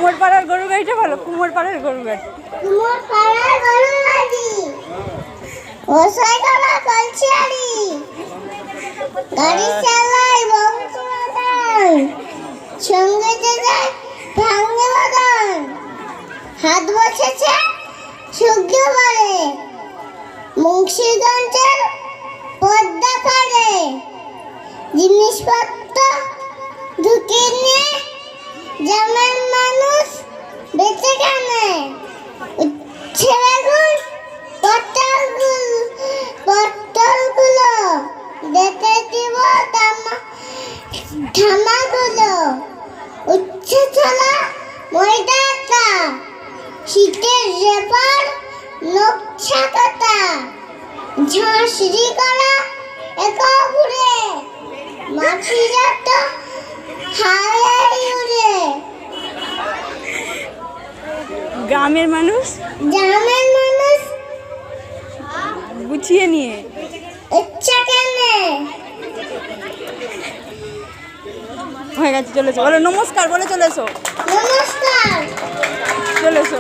কুমোরপাড়ার গরু গাড়িটা ভালো, কুমোরপাড়ার গরু গাড়ি। কুমোরপাড়ার গরু গাড়ি ওসাই করা কলছিয়ারি গাড়ি চালায় বংশমাতান সঙ্গে যায় ভাঙ্গে বাগান হাত বসেছে শুক্রবারে মুন্সিগঞ্জের পদ্মা পাড়ে জিনিসপত্র ঢুকে নিয়ে গ্রামের মানুষ বেঁচে কেনে ছেলেগুলো পটলগুলো দেখে দিব ধামাগুলো উচ্ছে ছলা ময়দাটা শীতের রেপার নকশা কাটা ঝাঁসরি করা একা ঘুরে মাছিরা তো হায় উড়ে। গ্রামের মানুষ গুছিয়ে নিয়ে ইচ্ছা কেনে হয়ে গেছে, চলেছো বলো নমস্কার, বলে চলেছো, নমস্কার চলেছো।